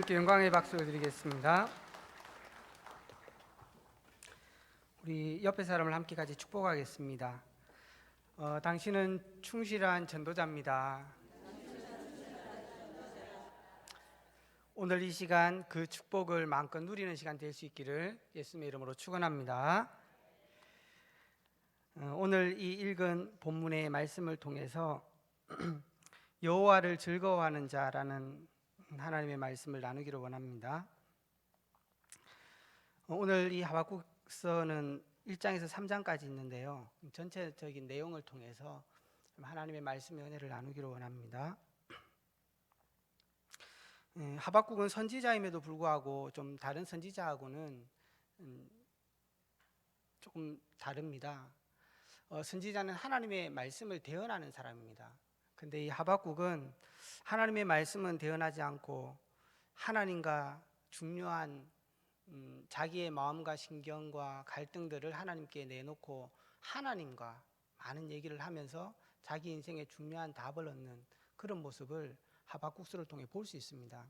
이렇게 영광의 박수를 드리겠습니다. 우리 옆에 사람을 함께 같이 축복하겠습니다. 당신은 충실한 전도자입니다. 오늘 이 시간 그 축복을 마음껏 누리는 시간 될 수 있기를 예수님의 이름으로 축원합니다. 오늘 이 읽은 본문의 말씀을 통해서 여호와를 즐거워하는 자라는 하나님의 말씀을 나누기를 원합니다. 오늘 이 하박국서는 1장에서 3장까지 있는데요. 전체적인 내용을 통해서 하나님의 말씀의 은혜를 나누기를 원합니다. 하박국은 선지자임에도 불구하고 좀 다른 선지자하고는 조금 다릅니다. 선지자는 하나님의 말씀을 대언하는 사람입니다. 근데 이 하박국은 하나님의 말씀은 대언하지 않고 하나님과 중요한 자기의 마음과 신경과 갈등들을 하나님께 내놓고 하나님과 많은 얘기를 하면서 자기 인생의 중요한 답을 얻는 그런 모습을 하박국서를 통해 볼 수 있습니다.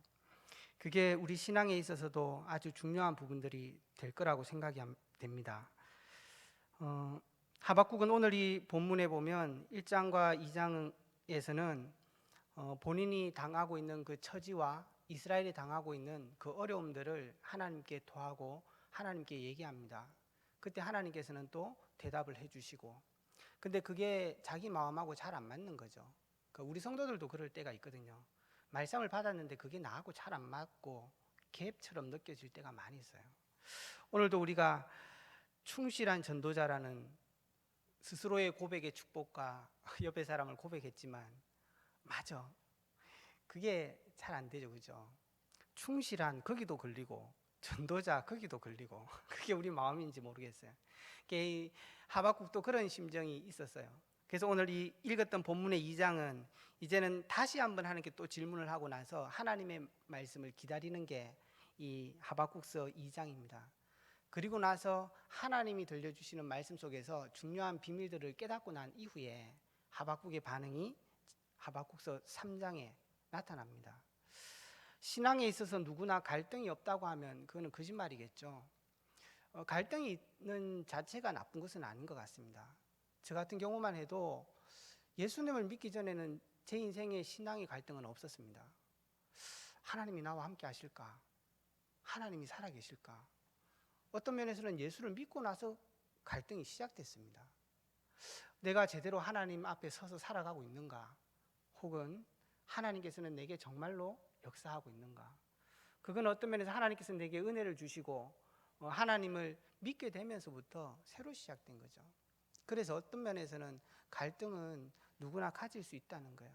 그게 우리 신앙에 있어서도 아주 중요한 부분들이 될 거라고 생각이 됩니다. 하박국은 오늘 이 본문에 보면 1장과 2장에서는 본인이 당하고 있는 그 처지와 이스라엘이 당하고 있는 그 어려움들을 하나님께 토하고 하나님께 얘기합니다. 그때 하나님께서는 또 대답을 해주시고, 근데 그게 자기 마음하고 잘 안 맞는 거죠. 우리 성도들도 그럴 때가 있거든요. 말씀을 받았는데 그게 나하고 잘 안 맞고 갭처럼 느껴질 때가 많이 있어요. 오늘도 우리가 충실한 전도자라는 스스로의 고백의 축복과 옆에 사람을 고백했지만, 맞아, 그게 잘 안 되죠, 그죠? 충실한 거기도 걸리고 전도자 거기도 걸리고 그게 우리 마음인지 모르겠어요. 이 하박국도 그런 심정이 있었어요. 그래서 오늘 이 읽었던 본문의 2장은 이제는 다시 한번 하나님께 또 질문을 하고 나서 하나님의 말씀을 기다리는 게 이 하박국서 2장입니다. 그리고 나서 하나님이 들려주시는 말씀 속에서 중요한 비밀들을 깨닫고 난 이후에 하박국의 반응이 하박국서 3장에 나타납니다. 신앙에 있어서 누구나 갈등이 없다고 하면 그거는 거짓말이겠죠. 갈등이 있는 자체가 나쁜 것은 아닌 것 같습니다. 저 같은 경우만 해도 예수님을 믿기 전에는 제 인생에 신앙의 갈등은 없었습니다. 하나님이 나와 함께 하실까? 하나님이 살아계실까? 어떤 면에서는 예수를 믿고 나서 갈등이 시작됐습니다. 내가 제대로 하나님 앞에 서서 살아가고 있는가? 혹은 하나님께서는 내게 정말로 역사하고 있는가? 그건 어떤 면에서 하나님께서 내게 은혜를 주시고 하나님을 믿게 되면서부터 새로 시작된 거죠. 그래서 어떤 면에서는 갈등은 누구나 가질 수 있다는 거예요.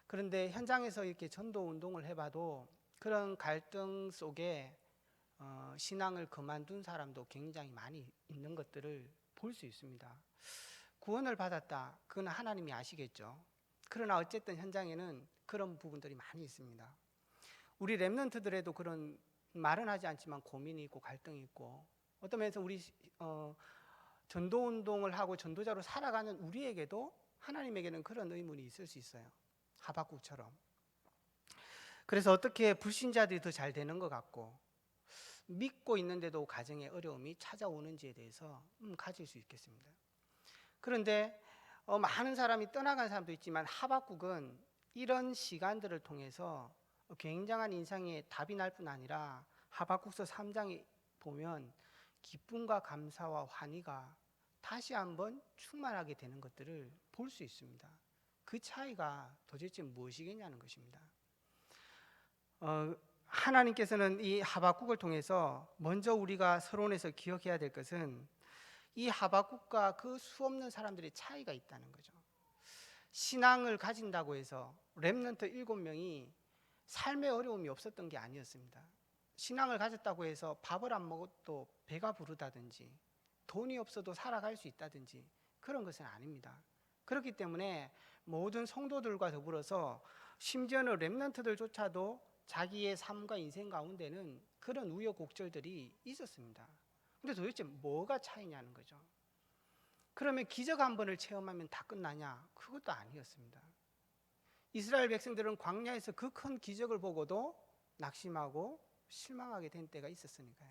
그런데 현장에서 이렇게 전도 운동을 해봐도 그런 갈등 속에 신앙을 그만둔 사람도 굉장히 많이 있는 것들을 볼 수 있습니다. 구원을 받았다, 그건 하나님이 아시겠죠. 그러나 어쨌든 현장에는 그런 부분들이 많이 있습니다. 우리 렘넌트들에도 그런, 말은 하지 않지만 고민이 있고 갈등이 있고, 어떤 면에서 우리 전도운동을 하고 전도자로 살아가는 우리에게도 하나님에게는 그런 의문이 있을 수 있어요. 하박국처럼. 그래서 어떻게 불신자들이 더 잘 되는 것 같고 믿고 있는데도 가정에 어려움이 찾아오는지에 대해서 가질 수 있겠습니다. 그런데 많은 사람이 떠나간 사람도 있지만 하박국은 이런 시간들을 통해서 굉장한 인상의 답이 날 뿐 아니라 하박국서 3장에 보면 기쁨과 감사와 환희가 다시 한번 충만하게 되는 것들을 볼 수 있습니다. 그 차이가 도대체 무엇이겠냐는 것입니다. 하나님께서는 이 하박국을 통해서 먼저 우리가 서론에서 기억해야 될 것은 이 하박국과 그 수없는 사람들의 차이가 있다는 거죠. 신앙을 가진다고 해서 렘넌트 7명이 삶의 어려움이 없었던 게 아니었습니다. 신앙을 가졌다고 해서 밥을 안 먹어도 배가 부르다든지 돈이 없어도 살아갈 수 있다든지 그런 것은 아닙니다. 그렇기 때문에 모든 성도들과 더불어서 심지어는 렘넌트들조차도 자기의 삶과 인생 가운데는 그런 우여곡절들이 있었습니다. 근데 도대체 뭐가 차이냐는 거죠. 그러면 기적 한 번을 체험하면 다 끝나냐? 그것도 아니었습니다. 이스라엘 백성들은 광야에서 그 큰 기적을 보고도 낙심하고 실망하게 된 때가 있었으니까요.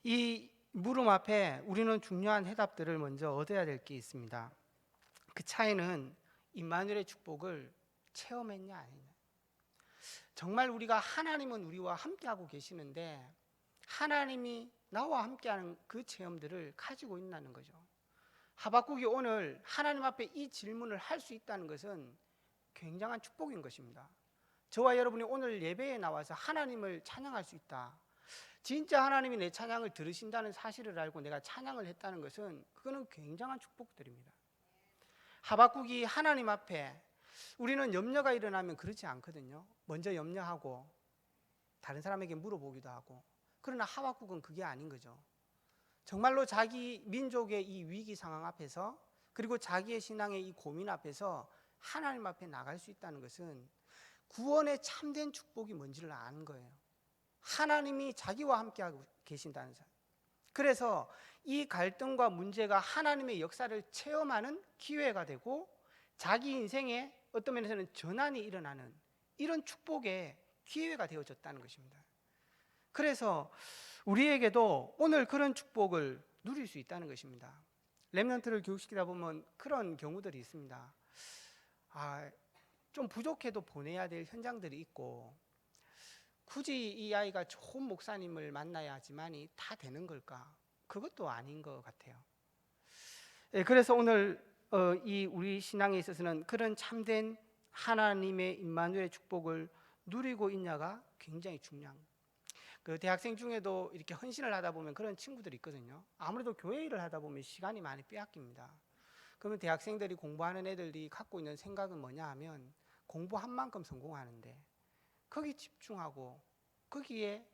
이 물음 앞에 우리는 중요한 해답들을 먼저 얻어야 될 게 있습니다. 그 차이는 임마누엘의 축복을 체험했냐 아니냐. 정말 우리가 하나님은 우리와 함께하고 계시는데 하나님이 나와 함께하는 그 체험들을 가지고 있다는 거죠. 하박국이 오늘 하나님 앞에 이 질문을 할 수 있다는 것은 굉장한 축복인 것입니다. 저와 여러분이 오늘 예배에 나와서 하나님을 찬양할 수 있다. 진짜 하나님이 내 찬양을 들으신다는 사실을 알고 내가 찬양을 했다는 것은 그거는 굉장한 축복들입니다. 하박국이 하나님 앞에, 우리는 염려가 일어나면 그렇지 않거든요. 먼저 염려하고 다른 사람에게 물어보기도 하고. 그러나 하박국은 그게 아닌 거죠. 정말로 자기 민족의 이 위기 상황 앞에서, 그리고 자기의 신앙의 이 고민 앞에서 하나님 앞에 나갈 수 있다는 것은 구원의 참된 축복이 뭔지를 아는 거예요. 하나님이 자기와 함께하고 계신다는 사람. 그래서 이 갈등과 문제가 하나님의 역사를 체험하는 기회가 되고 자기 인생에 어떤 면에서는 전환이 일어나는 이런 축복의 기회가 되어졌다는 것입니다. 그래서 우리에게도 오늘 그런 축복을 누릴 수 있다는 것입니다. 렘넌트를 교육시키다 보면 그런 경우들이 있습니다. 좀 부족해도 보내야 될 현장들이 있고, 굳이 이 아이가 좋은 목사님을 만나야지만이 다 되는 걸까? 그것도 아닌 것 같아요. 그래서 오늘 이 우리 신앙에 있어서는 그런 참된 하나님의 임마누엘의 축복을 누리고 있냐가 굉장히 중요한. 그 대학생 중에도 이렇게 헌신을 하다 보면 그런 친구들이 있거든요. 아무래도 교회 일을 하다 보면 시간이 많이 빼앗깁니다. 그러면 대학생들이 공부하는 애들이 갖고 있는 생각은 뭐냐 하면 공부한 만큼 성공하는데 거기 집중하고 거기에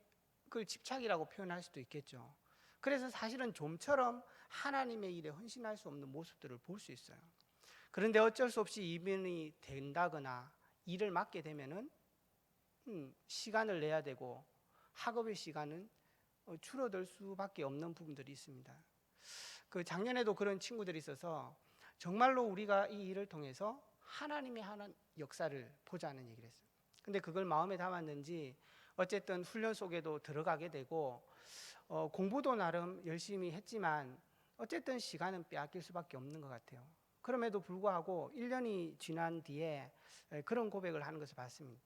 그걸 집착이라고 표현할 수도 있겠죠. 그래서 사실은 좀처럼 하나님의 일에 헌신할 수 없는 모습들을 볼 수 있어요. 그런데 어쩔 수 없이 이민이 된다거나 일을 맡게 되면은 시간을 내야 되고 학업의 시간은 줄어들 수밖에 없는 부분들이 있습니다. 그 작년에도 그런 친구들이 있어서 정말로 우리가 이 일을 통해서 하나님의 하는 역사를 보자는 얘기를 했어요. 근데 그걸 마음에 담았는지 어쨌든 훈련 속에도 들어가게 되고 공부도 나름 열심히 했지만 어쨌든 시간은 빼앗길 수밖에 없는 것 같아요. 그럼에도 불구하고 1년이 지난 뒤에 그런 고백을 하는 것을 봤습니다.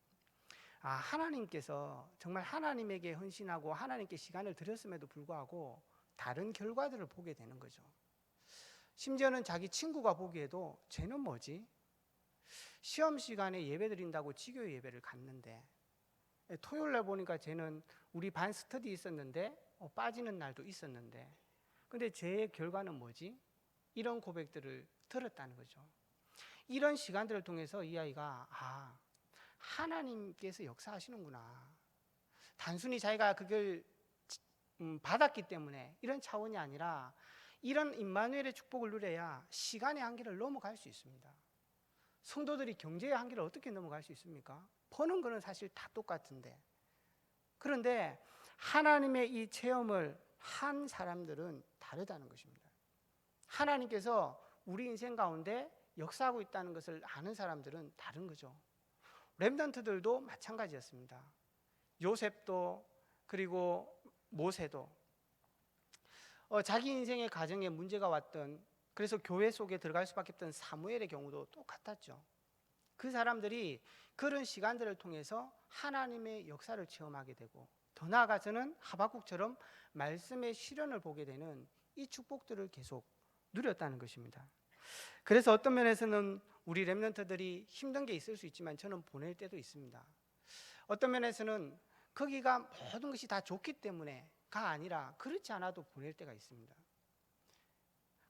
하나님께서 정말 하나님에게 헌신하고 하나님께 시간을 드렸음에도 불구하고 다른 결과들을 보게 되는 거죠. 심지어는 자기 친구가 보기에도 쟤는 뭐지? 시험 시간에 예배 드린다고 지교회 예배를 갔는데 토요일 날 보니까 쟤는 우리 반 스터디 있었는데 빠지는 날도 있었는데 근데 제 결과는 뭐지? 이런 고백들을 들었다는 거죠. 이런 시간들을 통해서 이 아이가 하나님께서 역사하시는구나. 단순히 자기가 그걸 받았기 때문에 이런 차원이 아니라 이런 임마누엘의 축복을 누려야 시간의 한계를 넘어갈 수 있습니다. 성도들이 경제의 한계를 어떻게 넘어갈 수 있습니까? 버는 거는 사실 다 똑같은데. 그런데 하나님의 이 체험을 한 사람들은 다르다는 것입니다. 하나님께서 우리 인생 가운데 역사하고 있다는 것을 아는 사람들은 다른 거죠. 렘넌트들도 마찬가지였습니다. 요셉도 그리고 모세도 자기 인생의 가정에 문제가 왔던, 그래서 교회 속에 들어갈 수밖에 없던 사무엘의 경우도 똑같았죠. 그 사람들이 그런 시간들을 통해서 하나님의 역사를 체험하게 되고 더 나아가서는 하박국처럼 말씀의 실현을 보게 되는 이 축복들을 계속 누렸다는 것입니다. 그래서 어떤 면에서는 우리 렘넌트들이 힘든 게 있을 수 있지만 저는 보낼 때도 있습니다. 어떤 면에서는 거기가 모든 것이 다 좋기 때문에가 아니라 그렇지 않아도 보낼 때가 있습니다.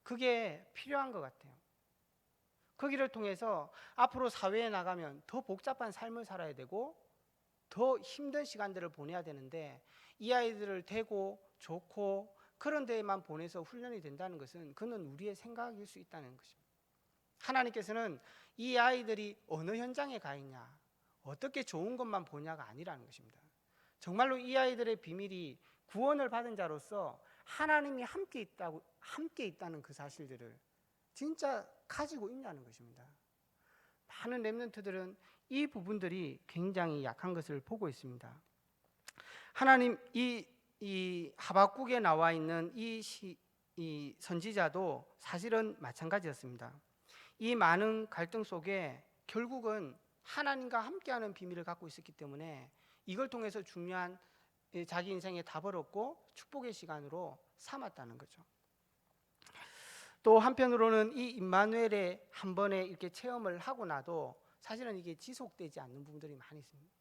그게 필요한 것 같아요. 거기를 통해서 앞으로 사회에 나가면 더 복잡한 삶을 살아야 되고 더 힘든 시간들을 보내야 되는데 이 아이들을 대고 좋고 그런 데에만 보내서 훈련이 된다는 것은 그는 우리의 생각일 수 있다는 것입니다. 하나님께서는 이 아이들이 어느 현장에 가 있냐, 어떻게 좋은 것만 보냐가 아니라는 것입니다. 정말로 이 아이들의 비밀이 구원을 받은 자로서 하나님이 함께 있다는 그 사실들을 진짜 가지고 있냐는 것입니다. 많은 렘넌트들은 이 부분들이 굉장히 약한 것을 보고 있습니다. 하나님 이 하박국에 나와 있는 이 선지자도 사실은 마찬가지였습니다. 이 많은 갈등 속에 결국은 하나님과 함께하는 비밀을 갖고 있었기 때문에 이걸 통해서 중요한 자기 인생의 답을 얻고 축복의 시간으로 삼았다는 거죠. 또 한편으로는 이 임마누엘의 한 번에 이렇게 체험을 하고 나도 사실은 이게 지속되지 않는 부분들이 많이 있습니다.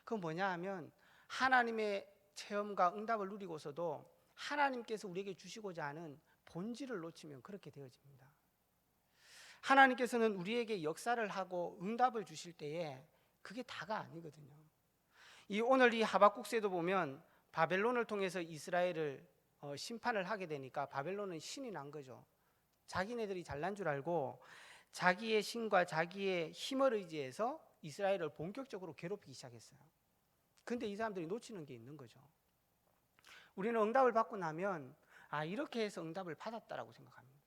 그건 뭐냐 하면 하나님의 체험과 응답을 누리고서도 하나님께서 우리에게 주시고자 하는 본질을 놓치면 그렇게 되어집니다. 하나님께서는 우리에게 역사를 하고 응답을 주실 때에 그게 다가 아니거든요. 오늘 이 하박국서에도 보면 바벨론을 통해서 이스라엘을 심판을 하게 되니까 바벨론은 신이 난 거죠. 자기네들이 잘난 줄 알고 자기의 신과 자기의 힘을 의지해서 이스라엘을 본격적으로 괴롭히기 시작했어요. 근데 이 사람들이 놓치는 게 있는 거죠. 우리는 응답을 받고 나면 이렇게 해서 응답을 받았다라고 생각합니다.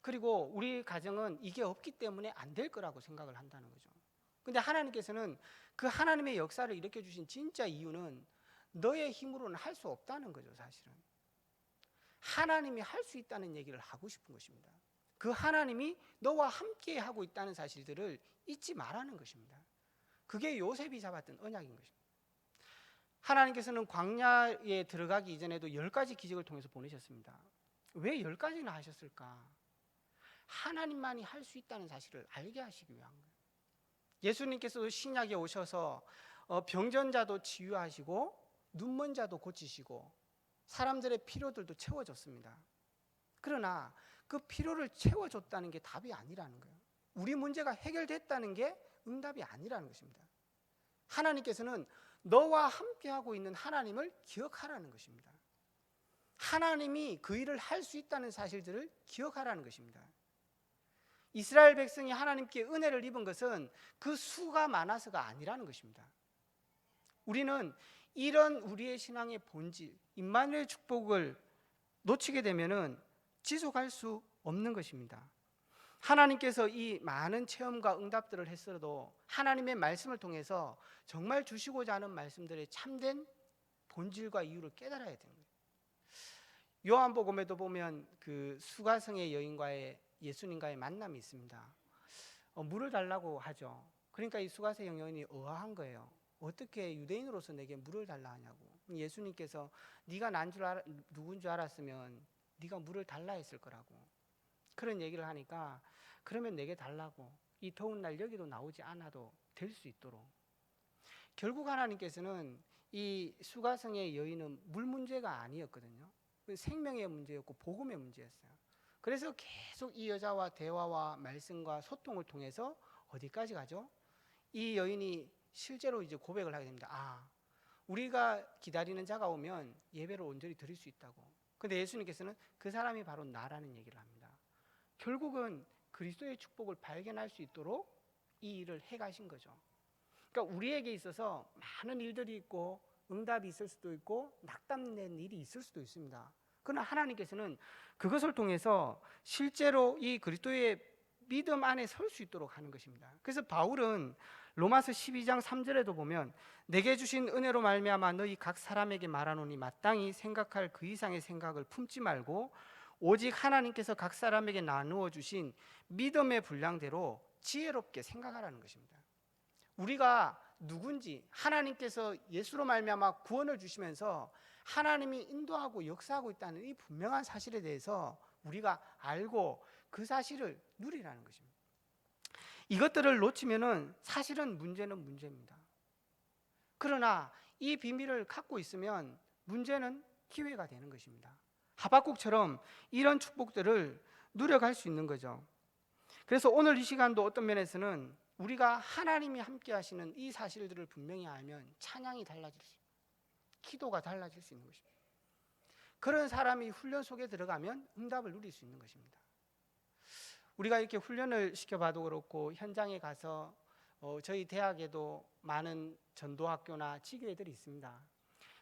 그리고 우리 가정은 이게 없기 때문에 안 될 거라고 생각을 한다는 거죠. 근데 하나님께서는 그 하나님의 역사를 일으켜 주신 진짜 이유는 너의 힘으로는 할 수 없다는 거죠. 사실은 하나님이 할 수 있다는 얘기를 하고 싶은 것입니다. 그 하나님이 너와 함께 하고 있다는 사실들을 잊지 말라는 것입니다. 그게 요셉이 잡았던 언약인 것입니다. 하나님께서는 광야에 들어가기 이전에도 10가지 기적을 통해서 보내셨습니다. 왜 10가지나 하셨을까? 하나님만이 할 수 있다는 사실을 알게 하시기 위한 거예요. 예수님께서도 신약에 오셔서 병전자도 치유하시고 눈먼 자도 고치시고 사람들의 필요들도 채워줬습니다. 그러나 그 필요를 채워줬다는 게 답이 아니라는 거예요. 우리 문제가 해결됐다는 게 응답이 아니라는 것입니다. 하나님께서는 너와 함께하고 있는 하나님을 기억하라는 것입니다. 하나님이 그 일을 할 수 있다는 사실들을 기억하라는 것입니다. 이스라엘 백성이 하나님께 은혜를 입은 것은 그 수가 많아서가 아니라는 것입니다. 우리는 이런 우리의 신앙의 본질, 임마누엘 축복을 놓치게 되면은 지속할 수 없는 것입니다. 하나님께서 이 많은 체험과 응답들을 했어도 하나님의 말씀을 통해서 정말 주시고자 하는 말씀들의 참된 본질과 이유를 깨달아야 됩니다. 요한복음에도 보면 그 수가성의 여인과의 예수님과의 만남이 있습니다. 물을 달라고 하죠. 그러니까 이 수가성 여인이 의아한 거예요. 어떻게 유대인으로서 내게 물을 달라 하냐고. 예수님께서 네가 누군 줄 알았으면 네가 물을 달라 했을 거라고. 그런 얘기를 하니까 그러면 내게 달라고. 이 더운 날 여기도 나오지 않아도 될 수 있도록. 결국 하나님께서는 이 수가성의 여인은 물 문제가 아니었거든요. 생명의 문제였고 복음의 문제였어요. 그래서 계속 이 여자와 대화와 말씀과 소통을 통해서 어디까지 가죠? 이 여인이 실제로 이제 고백을 하게 됩니다. 우리가 기다리는 자가 오면 예배를 온전히 드릴 수 있다고. 근데 예수님께서는 그 사람이 바로 나라는 얘기를 합니다. 결국은 그리스도의 축복을 발견할 수 있도록 이 일을 해가신 거죠. 그러니까 우리에게 있어서 많은 일들이 있고 응답이 있을 수도 있고 낙담된 일이 있을 수도 있습니다. 그러나 하나님께서는 그것을 통해서 실제로 이 그리스도의 믿음 안에 설 수 있도록 하는 것입니다. 그래서 바울은 로마서 12장 3절에도 보면 내게 주신 은혜로 말미암아 너희 각 사람에게 말하노니 마땅히 생각할 그 이상의 생각을 품지 말고 오직 하나님께서 각 사람에게 나누어 주신 믿음의 분량대로 지혜롭게 생각하라는 것입니다. 우리가 누군지 하나님께서 예수로 말미암아 구원을 주시면서 하나님이 인도하고 역사하고 있다는 이 분명한 사실에 대해서 우리가 알고 그 사실을 누리라는 것입니다. 이것들을 놓치면은 사실은 문제는 문제입니다. 그러나 이 비밀을 갖고 있으면 문제는 기회가 되는 것입니다. 하박국처럼 이런 축복들을 누려갈 수 있는 거죠. 그래서 오늘 이 시간도 어떤 면에서는 우리가 하나님이 함께 하시는 이 사실들을 분명히 알면 찬양이 달라질 수 있습니다. 기도가 달라질 수 있는 것입니다. 그런 사람이 훈련 속에 들어가면 응답을 누릴 수 있는 것입니다. 우리가 이렇게 훈련을 시켜봐도 그렇고 현장에 가서 저희 대학에도 많은 전도학교나 지교회들이 있습니다.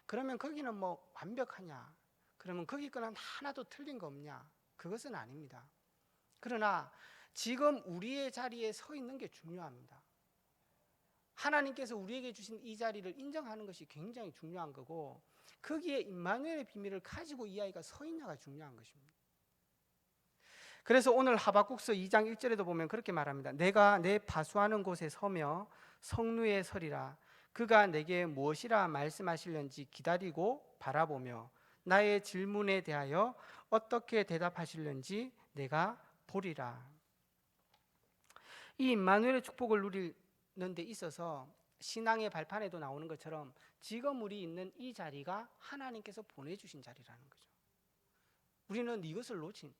그러면 거기는 뭐 완벽하냐? 그러면 거기 거는 하나도 틀린 거 없냐? 그것은 아닙니다. 그러나 지금 우리의 자리에 서 있는 게 중요합니다. 하나님께서 우리에게 주신 이 자리를 인정하는 것이 굉장히 중요한 거고, 거기에 임마누엘의 비밀을 가지고 이 아이가 서 있냐가 중요한 것입니다. 그래서 오늘 하박국서 2장 1절에도 보면 그렇게 말합니다. 내가 내 파수하는 곳에 서며 성루에 서리라. 그가 내게 무엇이라 말씀하실는지 기다리고 바라보며 나의 질문에 대하여 어떻게 대답하실는지 내가 보리라. 이 임마누엘의 축복을 누리는 데 있어서 신앙의 발판에도 나오는 것처럼 지금 우리 있는 이 자리가 하나님께서 보내주신 자리라는 거죠. 우리는 이것을 놓친,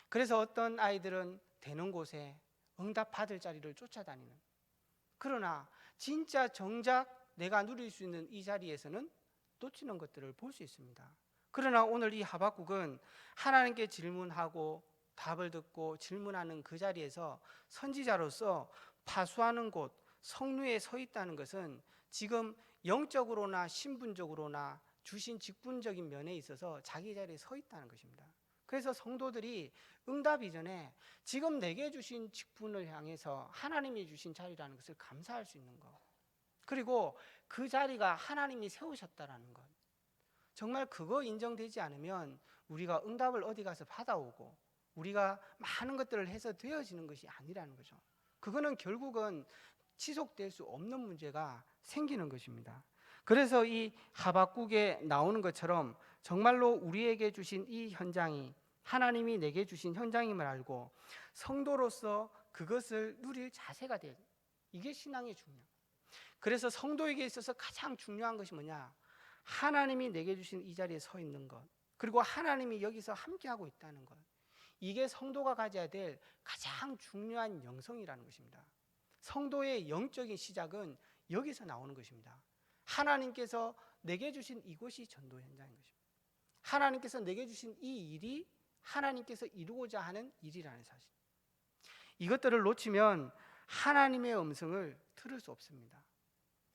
그래서 어떤 아이들은 되는 곳에 응답받을 자리를 쫓아다니는, 그러나 진짜 정작 내가 누릴 수 있는 이 자리에서는 놓치는 것들을 볼 수 있습니다. 그러나 오늘 이 하박국은 하나님께 질문하고 답을 듣고 질문하는 그 자리에서 선지자로서 파수하는 곳, 성루에 서 있다는 것은 지금 영적으로나 신분적으로나 주신 직분적인 면에 있어서 자기 자리에 서 있다는 것입니다. 그래서 성도들이 응답 이전에 지금 내게 주신 직분을 향해서 하나님이 주신 자리라는 것을 감사할 수 있는 것, 그리고 그 자리가 하나님이 세우셨다라는 것, 정말 그거 인정되지 않으면 우리가 응답을 어디 가서 받아오고 우리가 많은 것들을 해서 되어지는 것이 아니라는 거죠. 그거는 결국은 지속될 수 없는 문제가 생기는 것입니다. 그래서 이 하박국에 나오는 것처럼 정말로 우리에게 주신 이 현장이 하나님이 내게 주신 현장임을 알고 성도로서 그것을 누릴 자세가 될, 이게 신앙의 중요함. 그래서 성도에게 있어서 가장 중요한 것이 뭐냐? 하나님이 내게 주신 이 자리에 서 있는 것, 그리고 하나님이 여기서 함께하고 있다는 것, 이게 성도가 가져야 될 가장 중요한 영성이라는 것입니다. 성도의 영적인 시작은 여기서 나오는 것입니다. 하나님께서 내게 주신 이곳이 전도 현장인 것입니다. 하나님께서 내게 주신 이 일이 하나님께서 이루고자 하는 일이라는 사실, 이것들을 놓치면 하나님의 음성을 들을 수 없습니다.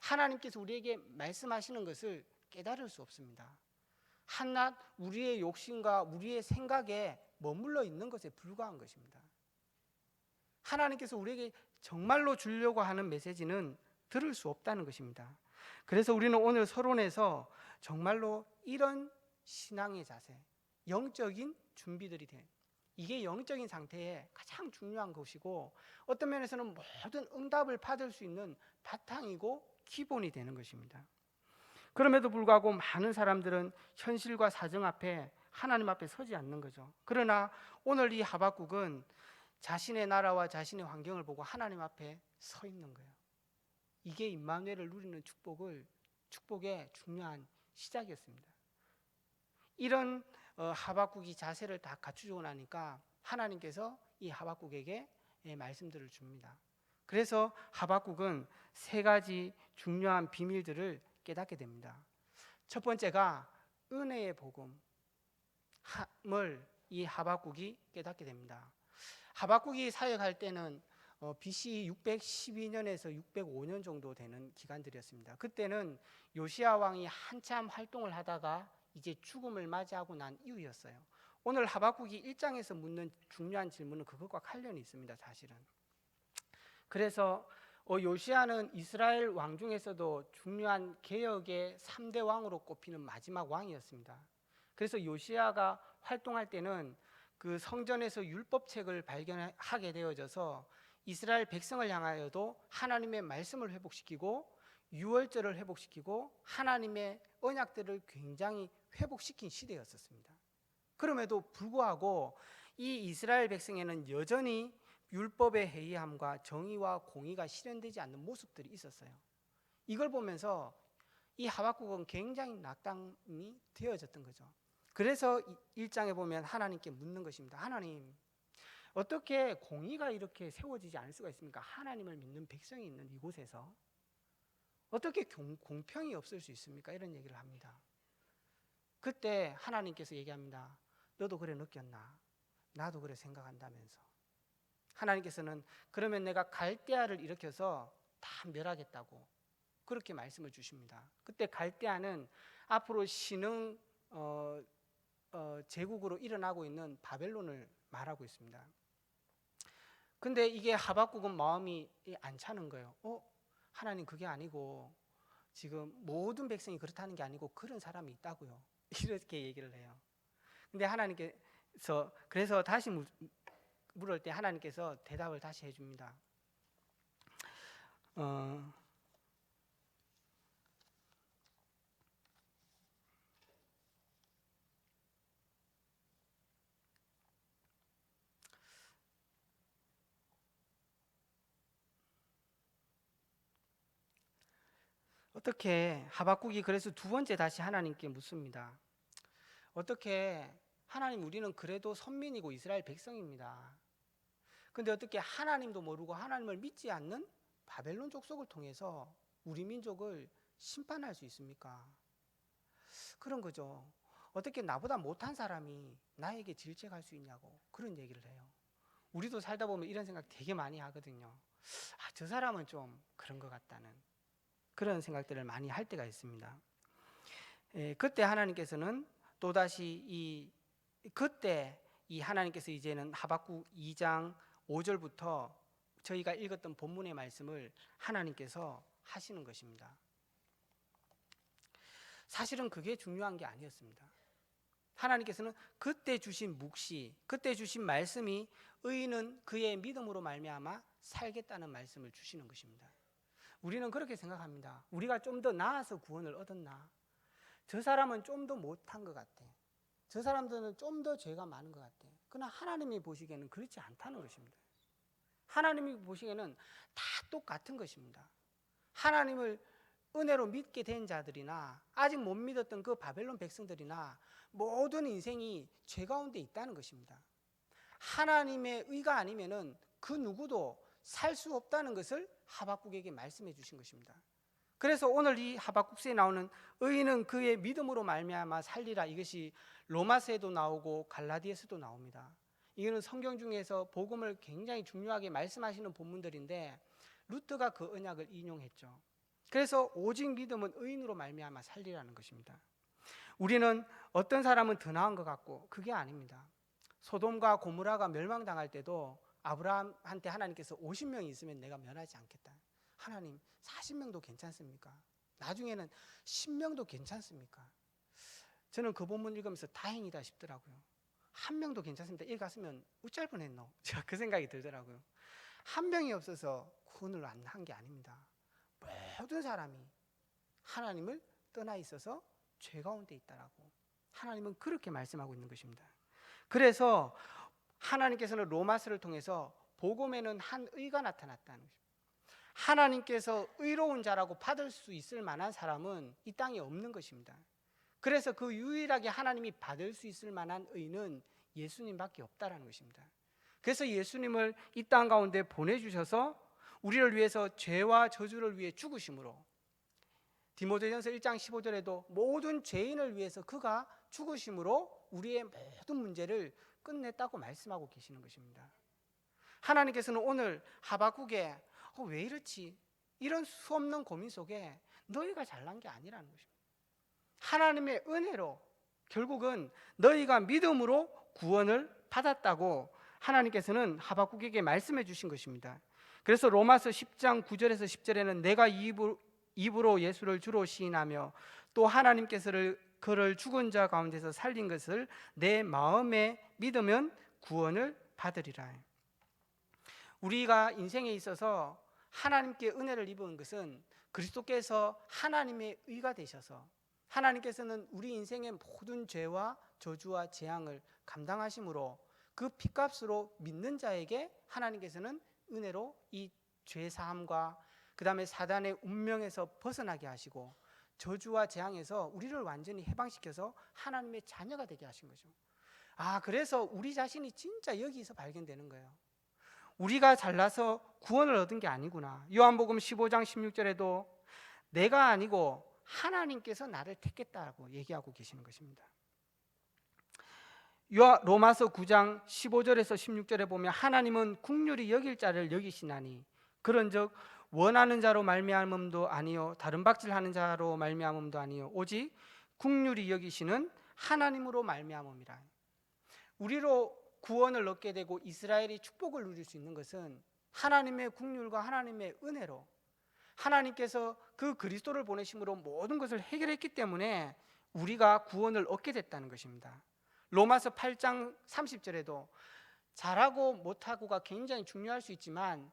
하나님께서 우리에게 말씀하시는 것을 깨달을 수 없습니다. 한낱 우리의 욕심과 우리의 생각에 머물러 있는 것에 불과한 것입니다. 하나님께서 우리에게 정말로 주려고 하는 메시지는 들을 수 없다는 것입니다. 그래서 우리는 오늘 서론에서 정말로 이런 신앙의 자세, 영적인 준비들이 된, 이게 영적인 상태에 가장 중요한 것이고 어떤 면에서는 모든 응답을 받을 수 있는 바탕이고 기본이 되는 것입니다. 그럼에도 불구하고 많은 사람들은 현실과 사정 앞에 하나님 앞에 서지 않는 거죠. 그러나 오늘 이 하박국은 자신의 나라와 자신의 환경을 보고 하나님 앞에 서 있는 거예요. 이게 임마누엘을 누리는 축복의 중요한 시작이었습니다. 이런 하박국이 자세를 다 갖추고 나니까 하나님께서 이 하박국에게 말씀들을 줍니다. 그래서 하박국은 세 가지 중요한 비밀들을 깨닫게 됩니다. 첫 번째가 은혜의 복음을 이 하박국이 깨닫게 됩니다. 하박국이 사역할 때는 BC 612년에서 605년 정도 되는 기간들이었습니다. 그때는 요시야 왕이 한참 활동을 하다가 이제 죽음을 맞이하고 난 이후였어요. 오늘 하박국이 1장에서 묻는 중요한 질문은 그것과 관련이 있습니다. 사실은. 그래서 요시야는 이스라엘 왕 중에서도 중요한 개혁의 3대 왕으로 꼽히는 마지막 왕이었습니다. 그래서 요시야가 활동할 때는 그 성전에서 율법책을 발견하게 되어져서 이스라엘 백성을 향하여도 하나님의 말씀을 회복시키고 유월절을 회복시키고 하나님의 언약들을 굉장히 회복시킨 시대였었습니다. 그럼에도 불구하고 이 이스라엘 백성에는 여전히 율법의 해이함과 정의와 공의가 실현되지 않는 모습들이 있었어요. 이걸 보면서 이 하박국은 굉장히 낙담이 되어졌던 거죠. 그래서 1장에 보면 하나님께 묻는 것입니다. 하나님, 어떻게 공의가 이렇게 세워지지 않을 수가 있습니까? 하나님을 믿는 백성이 있는 이곳에서 어떻게 공평이 없을 수 있습니까? 이런 얘기를 합니다. 그때 하나님께서 얘기합니다. 너도 그래 느꼈나? 나도 그래 생각한다면서. 하나님께서는 그러면 내가 갈대아를 일으켜서 다 멸하겠다고 그렇게 말씀을 주십니다. 그때 갈대아는 앞으로 신흥 제국으로 일어나고 있는 바벨론을 말하고 있습니다. 근데 이게 하박국은 마음이 안 차는 거예요. 하나님 그게 아니고 지금 모든 백성이 그렇다는 게 아니고 그런 사람이 있다고요. 이렇게 얘기를 해요. 근데 하나님께서 그래서 다시 물을 때 하나님께서 대답을 다시 해줍니다. 어떻게 하박국이 그래서 두 번째 다시 하나님께 묻습니다. 어떻게 하나님 우리는 그래도 선민이고 이스라엘 백성입니다. 근데 어떻게 하나님도 모르고 하나님을 믿지 않는 바벨론 족속을 통해서 우리 민족을 심판할 수 있습니까? 그런 거죠. 어떻게 나보다 못한 사람이 나에게 질책할 수 있냐고 그런 얘기를 해요. 우리도 살다 보면 이런 생각 되게 많이 하거든요. 저 사람은 좀 그런 것 같다는 그런 생각들을 많이 할 때가 있습니다. 그때 하나님께서는 또다시 그때 이 하나님께서 이제는 하박국 2장 5절부터 저희가 읽었던 본문의 말씀을 하나님께서 하시는 것입니다. 사실은 그게 중요한 게 아니었습니다. 하나님께서는 그때 주신 묵시, 그때 주신 말씀이 의인은 그의 믿음으로 말미암아 살겠다는 말씀을 주시는 것입니다. 우리는 그렇게 생각합니다. 우리가 좀 더 나아서 구원을 얻었나? 저 사람은 좀 더 못한 것 같아. 저 사람들은 좀 더 죄가 많은 것 같아. 그러나 하나님이 보시기에는 그렇지 않다는 것입니다. 하나님이 보시기에는 다 똑같은 것입니다. 하나님을 은혜로 믿게 된 자들이나 아직 못 믿었던 그 바벨론 백성들이나 모든 인생이 죄 가운데 있다는 것입니다. 하나님의 의가 아니면은 그 누구도 살 수 없다는 것을 하박국에게 말씀해 주신 것입니다. 그래서 오늘 이 하박국서에 나오는 의인은 그의 믿음으로 말미암아 살리라, 이것이 로마서에도 나오고 갈라디아서도 나옵니다. 이거는 성경 중에서 복음을 굉장히 중요하게 말씀하시는 본문들인데 루터가 그 언약을 인용했죠. 그래서 오직 믿음은 의인으로 말미암아 살리라는 것입니다. 우리는 어떤 사람은 더 나은 것 같고 그게 아닙니다. 소돔과 고모라가 멸망당할 때도 아브라함한테 하나님께서 50명이 있으면 내가 면하지 않겠다. 하나님 40명도 괜찮습니까? 나중에는 10명도 괜찮습니까? 저는 그 본문 읽으면서 다행이다 싶더라고요. 한 명도 괜찮습니다. 읽었으면 어쩔 뻔했노? 제가 그 생각이 들더라고요. 한 명이 없어서 구원을 안 한 게 아닙니다. 모든 사람이 하나님을 떠나 있어서 죄 가운데 있다라고 하나님은 그렇게 말씀하고 있는 것입니다. 그래서 하나님께서는 로마서를 통해서 복음에는 한 의가 나타났다는 것입니다. 하나님께서 의로운 자라고 받을 수 있을 만한 사람은 이 땅에 없는 것입니다. 그래서 그 유일하게 하나님이 받을 수 있을 만한 의는 예수님밖에 없다라는 것입니다. 그래서 예수님을 이 땅 가운데 보내주셔서 우리를 위해서 죄와 저주를 위해 죽으심으로, 디모데전서 1장 15절에도 모든 죄인을 위해서 그가 죽으심으로 우리의 모든 문제를 끝냈다고 말씀하고 계시는 것입니다. 하나님께서는 오늘 하박국에 왜 이렇지? 이런 수없는 고민 속에 너희가 잘난 게 아니라는 것입니다. 하나님의 은혜로 결국은 너희가 믿음으로 구원을 받았다고 하나님께서는 하박국에게 말씀해 주신 것입니다. 그래서 로마서 10장 9절에서 10절에는 내가 입으로 예수를 주로 시인하며 또 하나님께서 그를 죽은 자 가운데서 살린 것을 내 마음에 믿으면 구원을 받으리라. 우리가 인생에 있어서 하나님께 은혜를 입은 것은 그리스도께서 하나님의 의가 되셔서 하나님께서는 우리 인생의 모든 죄와 저주와 재앙을 감당하심으로 그 피값으로 믿는 자에게 하나님께서는 은혜로 이 죄 사함과 그 다음에 사단의 운명에서 벗어나게 하시고 저주와 재앙에서 우리를 완전히 해방시켜서 하나님의 자녀가 되게 하신 거죠. 그래서 우리 자신이 진짜 여기서 발견되는 거예요. 우리가 잘나서 구원을 얻은 게 아니구나. 요한복음 15장 16절에도 내가 아니고 하나님께서 나를 택했다고 얘기하고 계시는 것입니다. 로마서 9장 15절에서 16절에 보면 하나님은 긍휼히 여길 자를 여기시나니 그런즉 원하는 자로 말미암음도 아니요 다른 박질하는 자로 말미암음도 아니요 오직 긍휼히 여기시는 하나님으로 말미암음이라. 우리로 구원을 얻게 되고 이스라엘이 축복을 누릴 수 있는 것은 하나님의 긍휼과 하나님의 은혜로, 하나님께서 그 그리스도를 보내심으로 모든 것을 해결했기 때문에 우리가 구원을 얻게 됐다는 것입니다. 로마서 8장 30절에도 잘하고 못하고가 굉장히 중요할 수 있지만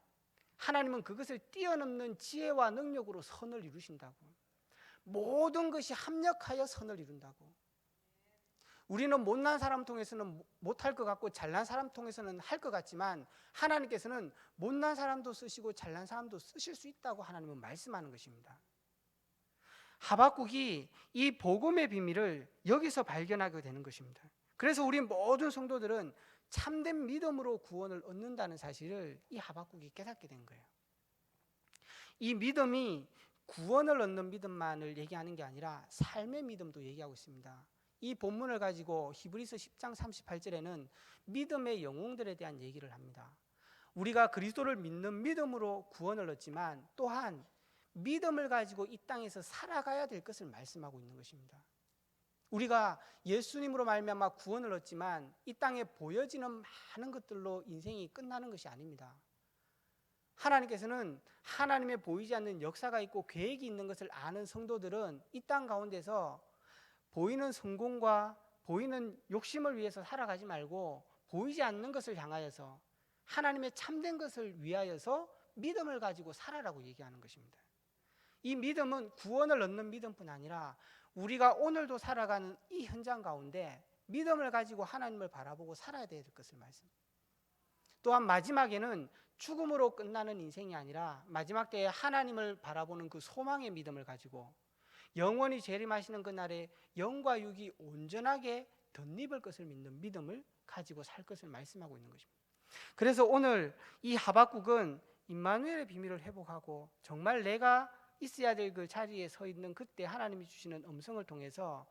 하나님은 그것을 뛰어넘는 지혜와 능력으로 선을 이루신다고. 모든 것이 합력하여 선을 이룬다고. 우리는 못난 사람 통해서는 못할 것 같고 잘난 사람 통해서는 할 것 같지만 하나님께서는 못난 사람도 쓰시고 잘난 사람도 쓰실 수 있다고 하나님은 말씀하는 것입니다. 하박국이 이 복음의 비밀을 여기서 발견하게 되는 것입니다. 그래서 우리 모든 성도들은 참된 믿음으로 구원을 얻는다는 사실을 이 하박국이 깨닫게 된 거예요. 이 믿음이 구원을 얻는 믿음만을 얘기하는 게 아니라 삶의 믿음도 얘기하고 있습니다. 이 본문을 가지고 히브리서 10장 38절에는 믿음의 영웅들에 대한 얘기를 합니다. 우리가 그리스도를 믿는 믿음으로 구원을 얻지만 또한 믿음을 가지고 이 땅에서 살아가야 될 것을 말씀하고 있는 것입니다. 우리가 예수님으로 말미암아 구원을 얻지만 이 땅에 보여지는 많은 것들로 인생이 끝나는 것이 아닙니다. 하나님께서는 하나님의 보이지 않는 역사가 있고 계획이 있는 것을 아는 성도들은 이 땅 가운데서 보이는 성공과 보이는 욕심을 위해서 살아가지 말고 보이지 않는 것을 향하여서 하나님의 참된 것을 위하여서 믿음을 가지고 살아라고 얘기하는 것입니다. 이 믿음은 구원을 얻는 믿음뿐 아니라 우리가 오늘도 살아가는 이 현장 가운데 믿음을 가지고 하나님을 바라보고 살아야 될 것을 말씀합니다. 또한 마지막에는 죽음으로 끝나는 인생이 아니라 마지막 때에 하나님을 바라보는 그 소망의 믿음을 가지고 영원히 재림하시는 그날에 영과 육이 온전하게 덧입을 것을 믿는 믿음을 가지고 살 것을 말씀하고 있는 것입니다. 그래서 오늘 이 하박국은 임마누엘의 비밀을 회복하고 정말 내가 있어야 될 그 자리에 서 있는 그때 하나님이 주시는 음성을 통해서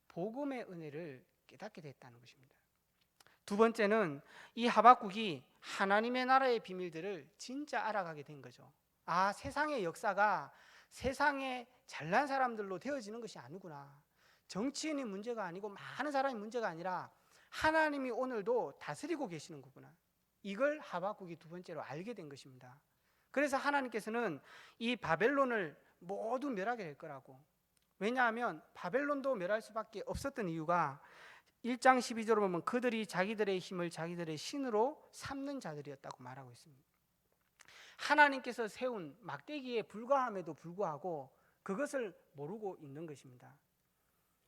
복음의 은혜를 깨닫게 됐다는 것입니다. 두 번째는 이 하박국이 하나님의 나라의 비밀들을 진짜 알아가게 된 거죠. 아, 세상의 역사가 세상에 잘난 사람들로 되어지는 것이 아니구나. 정치인이 문제가 아니고 많은 사람이 문제가 아니라 하나님이 오늘도 다스리고 계시는 거구나. 이걸 하박국이 두 번째로 알게 된 것입니다. 그래서 하나님께서는 이 바벨론을 모두 멸하게 될 거라고. 왜냐하면 바벨론도 멸할 수밖에 없었던 이유가 1장 12절을 보면 그들이 자기들의 힘을 자기들의 신으로 삼는 자들이었다고 말하고 있습니다. 하나님께서 세운 막대기에 불과함에도 불구하고 그것을 모르고 있는 것입니다.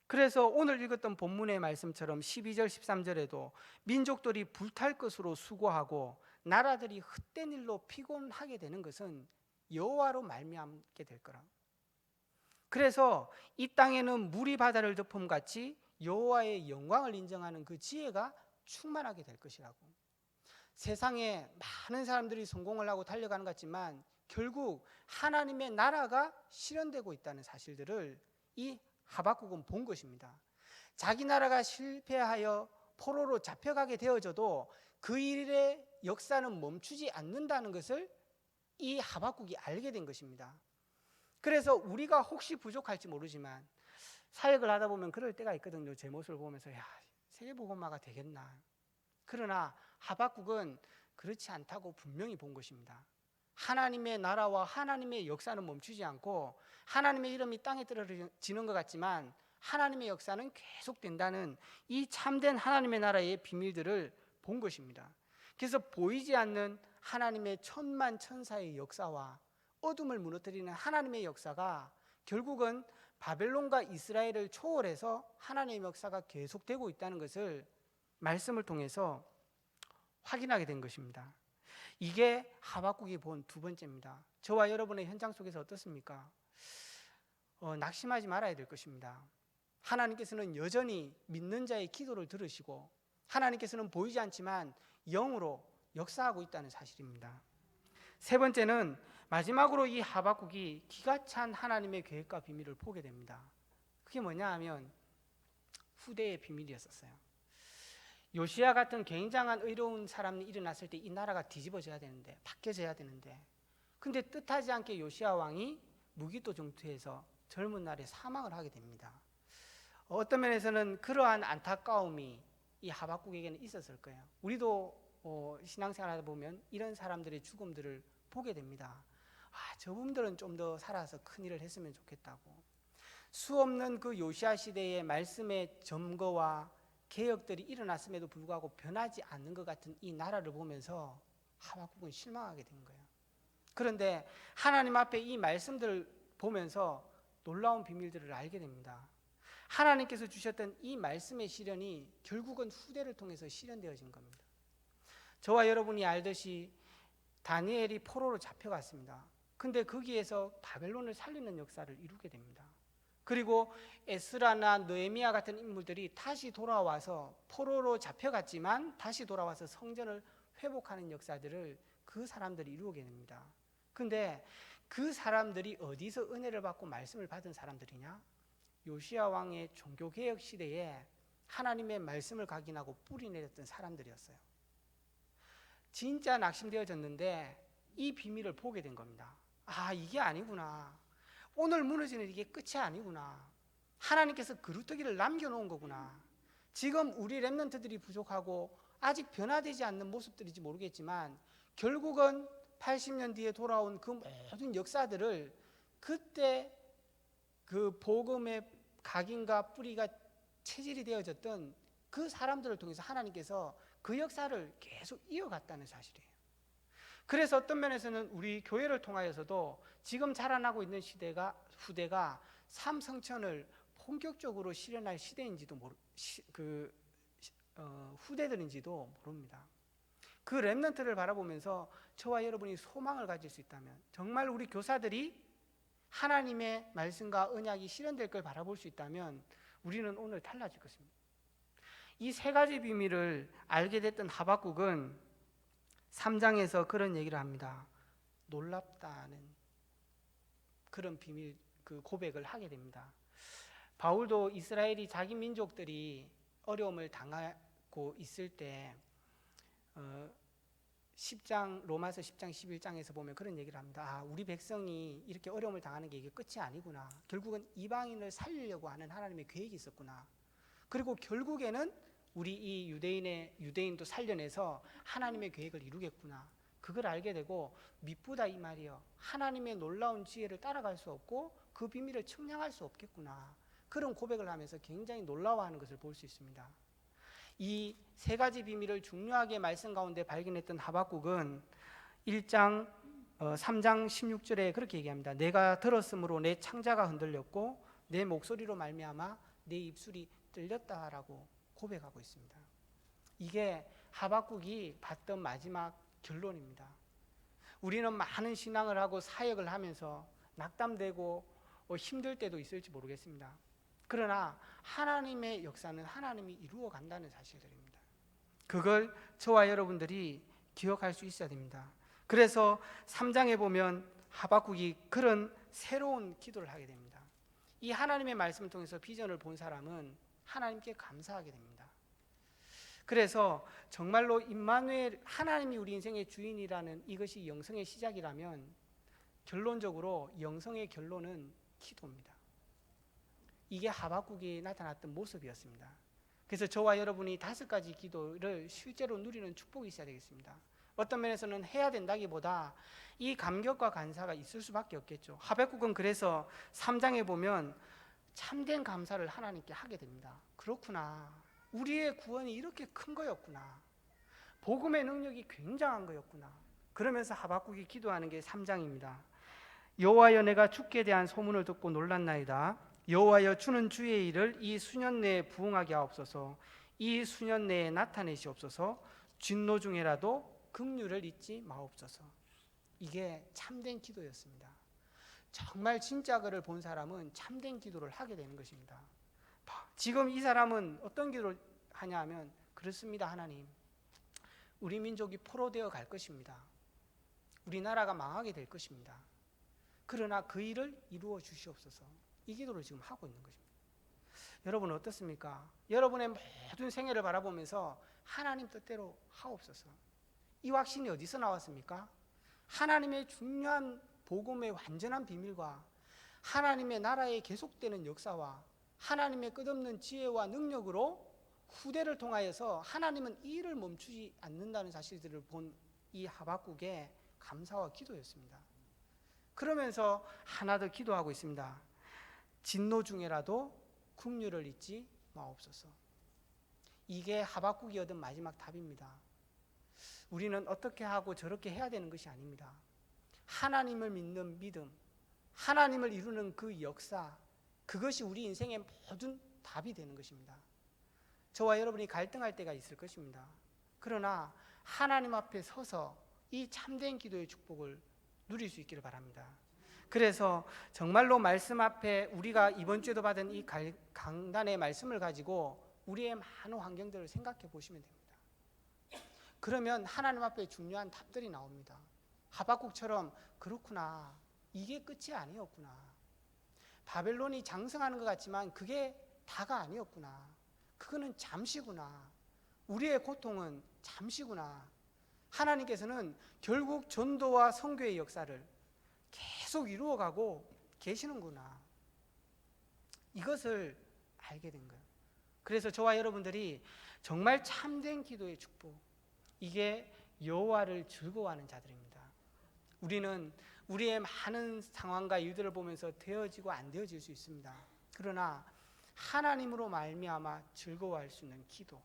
그래서 오늘 읽었던 본문의 말씀처럼 12절 13절에도 민족들이 불탈 것으로 수고하고 나라들이 헛된 일로 피곤하게 되는 것은 여호와로 말미암게 될 거라. 그래서 이 땅에는 물이 바다를 덮음 같이 여호와의 영광을 인정하는 그 지혜가 충만하게 될 것이라고. 세상에 많은 사람들이 성공을 하고 달려가는 것 같지만 결국 하나님의 나라가 실현되고 있다는 사실들을 이 하박국은 본 것입니다. 자기 나라가 실패하여 포로로 잡혀가게 되어져도 그 일의 역사는 멈추지 않는다는 것을 이 하박국이 알게 된 것입니다. 그래서 우리가 혹시 부족할지 모르지만 사역을 하다 보면 그럴 때가 있거든요. 제 모습을 보면서 야, 세계복음화가 되겠나. 그러나 하박국은 그렇지 않다고 분명히 본 것입니다. 하나님의 나라와 하나님의 역사는 멈추지 않고 하나님의 이름이 땅에 떨어지는 것 같지만 하나님의 역사는 계속된다는 이 참된 하나님의 나라의 비밀들을 본 것입니다. 그래서 보이지 않는 하나님의 천만 천사의 역사와 어둠을 무너뜨리는 하나님의 역사가 결국은 바벨론과 이스라엘을 초월해서 하나님의 역사가 계속되고 있다는 것을 말씀을 통해서 확인하게 된 것입니다. 이게 하박국이 본 두 번째입니다. 저와 여러분의 현장 속에서 어떻습니까? 낙심하지 말아야 될 것입니다. 하나님께서는 여전히 믿는 자의 기도를 들으시고 하나님께서는 보이지 않지만 영으로 역사하고 있다는 사실입니다. 세 번째는 마지막으로 이 하박국이 기가 찬 하나님의 계획과 비밀을 보게 됩니다. 그게 뭐냐 하면 후대의 비밀이었어요. 요시야 같은 굉장한 의로운 사람이 일어났을 때 이 나라가 뒤집어져야 되는데, 바뀌어져야 되는데, 근데 뜻하지 않게 요시야 왕이 무기도 전투에서 젊은 날에 사망을 하게 됩니다. 어떤 면에서는 그러한 안타까움이 이 하박국에게는 있었을 거예요. 우리도 신앙생활 하다 보면 이런 사람들의 죽음들을 보게 됩니다. 저분들은 좀 더 살아서 큰 일을 했으면 좋겠다고. 수없는 그 요시아 시대의 말씀의 점거와 개혁들이 일어났음에도 불구하고 변하지 않는 것 같은 이 나라를 보면서 하박국은 실망하게 된 거예요. 그런데 하나님 앞에 이 말씀들을 보면서 놀라운 비밀들을 알게 됩니다. 하나님께서 주셨던 이 말씀의 실현이 결국은 후대를 통해서 실현되어진 겁니다. 저와 여러분이 알듯이 다니엘이 포로로 잡혀갔습니다. 근데 거기에서 바벨론을 살리는 역사를 이루게 됩니다. 그리고 에스라나 느헤미야 같은 인물들이 다시 돌아와서 포로로 잡혀갔지만 다시 돌아와서 성전을 회복하는 역사들을 그 사람들이 이루게 됩니다. 근데 그 사람들이 어디서 은혜를 받고 말씀을 받은 사람들이냐? 요시야 왕의 종교개혁 시대에 하나님의 말씀을 각인하고 뿌리내렸던 사람들이었어요. 진짜 낙심되어졌는데 이 비밀을 보게 된 겁니다. 이게 아니구나. 오늘 무너지는 이게 끝이 아니구나. 하나님께서 그루터기를 남겨놓은 거구나. 지금 우리 렘넌트들이 부족하고 아직 변화되지 않는 모습들인지 모르겠지만 결국은 80년 뒤에 돌아온 그 모든 역사들을 그때 그 복음의 각인과 뿌리가 체질이 되어졌던 그 사람들을 통해서 하나님께서 그 역사를 계속 이어갔다는 사실이에요. 그래서 어떤 면에서는 우리 교회를 통하여서도 지금 자라나고 있는 후대가 삼성천을 본격적으로 실현할 시대인지도 후대들인지도 모릅니다. 그 렘넌트를 바라보면서 저와 여러분이 소망을 가질 수 있다면, 정말 우리 교사들이 하나님의 말씀과 언약이 실현될 걸 바라볼 수 있다면 우리는 오늘 달라질 것입니다. 이 세 가지 비밀을 알게 됐던 하박국은 3장에서 그런 얘기를 합니다. 놀랍다는 그런 비밀, 그 고백을 하게 됩니다. 바울도 이스라엘이 자기 민족들이 어려움을 당하고 있을 때 10장 로마서 10장 11장에서 보면 그런 얘기를 합니다. 우리 백성이 이렇게 어려움을 당하는 게 이게 끝이 아니구나. 결국은 이방인을 살리려고 하는 하나님의 계획이 있었구나. 그리고 결국에는 우리 이 유대인도 살려내서 하나님의 계획을 이루겠구나. 그걸 알게 되고 미쁘다 이 말이요. 하나님의 놀라운 지혜를 따라갈 수 없고 그 비밀을 측량할 수 없겠구나. 그런 고백을 하면서 굉장히 놀라워하는 것을 볼 수 있습니다. 이 세 가지 비밀을 중요하게 말씀 가운데 발견했던 하박국은 3장 16절에 그렇게 얘기합니다. 내가 들었으므로 내 창자가 흔들렸고 내 목소리로 말미암아 내 입술이 뚫렸다라고 고백하고 있습니다. 이게 하박국이 봤던 마지막 결론입니다. 우리는 많은 신앙을 하고 사역을 하면서 낙담되고 힘들 때도 있을지 모르겠습니다. 그러나 하나님의 역사는 하나님이 이루어 간다는 사실들입니다. 그걸 저와 여러분들이 기억할 수 있어야 됩니다. 그래서 3장에 보면 하박국이 그런 새로운 기도를 하게 됩니다. 이 하나님의 말씀을 통해서 비전을 본 사람은 하나님께 감사하게 됩니다. 그래서 정말로 임마누엘, 하나님이 우리 인생의 주인이라는 이것이 영성의 시작이라면 결론적으로 영성의 결론은 기도입니다. 이게 하박국이 나타났던 모습이었습니다. 그래서 저와 여러분이 5가지 기도를 실제로 누리는 축복이 있어야 되겠습니다. 어떤 면에서는 해야 된다기보다 이 감격과 감사가 있을 수밖에 없겠죠. 하박국은 그래서 3장에 보면 참된 감사를 하나님께 하게 됩니다. 그렇구나. 우리의 구원이 이렇게 큰 거였구나. 복음의 능력이 굉장한 거였구나. 그러면서 하박국이 기도하는 게 3장입니다. 여호와여, 내가 주께 대한 소문을 듣고 놀랐나이다. 여호와여, 주는 주의 일을 이 수년 내에 부응하게 하옵소서. 이 수년 내에 나타내시옵소서. 진노 중에라도 긍휼을 잊지 마옵소서. 이게 참된 기도였습니다. 정말 진짜 그를 본 사람은 참된 기도를 하게 되는 것입니다. 지금 이 사람은 어떤 기도를 하냐 하면, 그렇습니다 하나님, 우리 민족이 포로되어 갈 것입니다. 우리나라가 망하게 될 것입니다. 그러나 그 일을 이루어 주시옵소서. 이 기도를 지금 하고 있는 것입니다. 여러분은 어떻습니까? 여러분의 모든 생애를 바라보면서 하나님 뜻대로 하옵소서. 이 확신이 어디서 나왔습니까? 하나님의 중요한 복음의 완전한 비밀과 하나님의 나라의 계속되는 역사와 하나님의 끝없는 지혜와 능력으로 후대를 통하여서 하나님은 이 일을 멈추지 않는다는 사실들을 본 이 하박국의 감사와 기도였습니다. 그러면서 하나 더 기도하고 있습니다. 진노 중에라도 긍휼을 잊지 마옵소서. 이게 하박국이 얻은 마지막 답입니다. 우리는 어떻게 하고 저렇게 해야 되는 것이 아닙니다. 하나님을 믿는 믿음, 하나님을 이루는 그 역사, 그것이 우리 인생의 모든 답이 되는 것입니다. 저와 여러분이 갈등할 때가 있을 것입니다. 그러나 하나님 앞에 서서 이 참된 기도의 축복을 누릴 수 있기를 바랍니다. 그래서 정말로 말씀 앞에 우리가 이번 주에도 받은 이 강단의 말씀을 가지고 우리의 많은 환경들을 생각해 보시면 됩니다. 그러면 하나님 앞에 중요한 답들이 나옵니다. 하박국처럼 그렇구나, 이게 끝이 아니었구나, 바벨론이 장성하는 것 같지만 그게 다가 아니었구나, 그거는 잠시구나, 우리의 고통은 잠시구나, 하나님께서는 결국 전도와 선교의 역사를 계속 이루어가고 계시는구나, 이것을 알게 된 거예요. 그래서 저와 여러분들이 정말 참된 기도의 축복, 이게 여호와를 즐거워하는 자들입니다. 우리는 우리의 많은 상황과 일들을 보면서 되어지고 안 되어질 수 있습니다. 그러나 하나님으로 말미암아 즐거워할 수 있는 기도,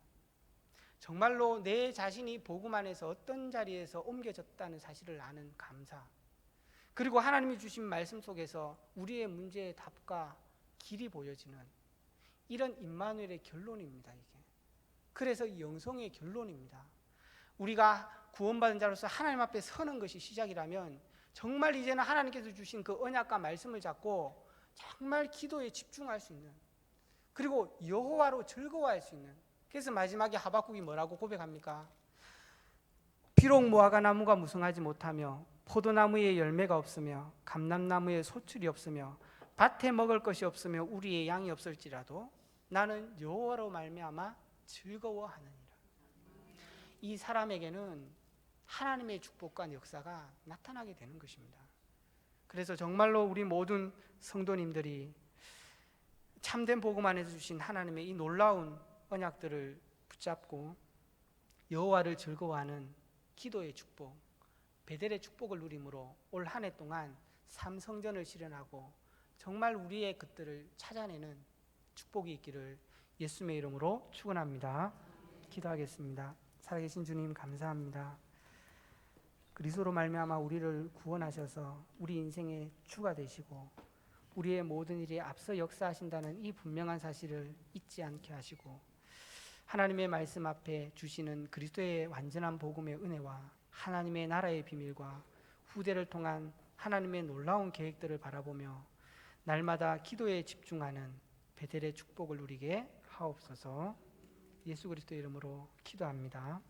정말로 내 자신이 복음 안에서 어떤 자리에서 옮겨졌다는 사실을 아는 감사, 그리고 하나님이 주신 말씀 속에서 우리의 문제의 답과 길이 보여지는 이런 임마누엘의 결론입니다. 이게 그래서 영성의 결론입니다. 우리가 구원받은 자로서 하나님 앞에 서는 것이 시작이라면 정말 이제는 하나님께서 주신 그 언약과 말씀을 잡고 정말 기도에 집중할 수 있는, 그리고 여호와로 즐거워할 수 있는. 그래서 마지막에 하박국이 뭐라고 고백합니까? 비록 무화과 나무가 무성하지 못하며 포도나무에 열매가 없으며 감람나무에 소출이 없으며 밭에 먹을 것이 없으며 우리의 양이 없을지라도 나는 여호와로 말미암아 즐거워하느니라. 이 사람에게는 하나님의 축복과 역사가 나타나게 되는 것입니다. 그래서 정말로 우리 모든 성도님들이 참된 복음 안에서 주신 하나님의 이 놀라운 언약들을 붙잡고 여호와를 즐거워하는 기도의 축복, 베델의 축복을 누림으로 올 한 해 동안 삼성전을 실현하고 정말 우리의 것들을 찾아내는 축복이 있기를 예수님의 이름으로 축원합니다. 기도하겠습니다. 살아계신 주님, 감사합니다. 그리스도로 말미암아 우리를 구원하셔서 우리 인생의 주가 되시고 우리의 모든 일에 앞서 역사하신다는 이 분명한 사실을 잊지 않게 하시고, 하나님의 말씀 앞에 주시는 그리스도의 완전한 복음의 은혜와 하나님의 나라의 비밀과 후대를 통한 하나님의 놀라운 계획들을 바라보며 날마다 기도에 집중하는 베델의 축복을 누리게 하옵소서. 예수 그리스도의 이름으로 기도합니다.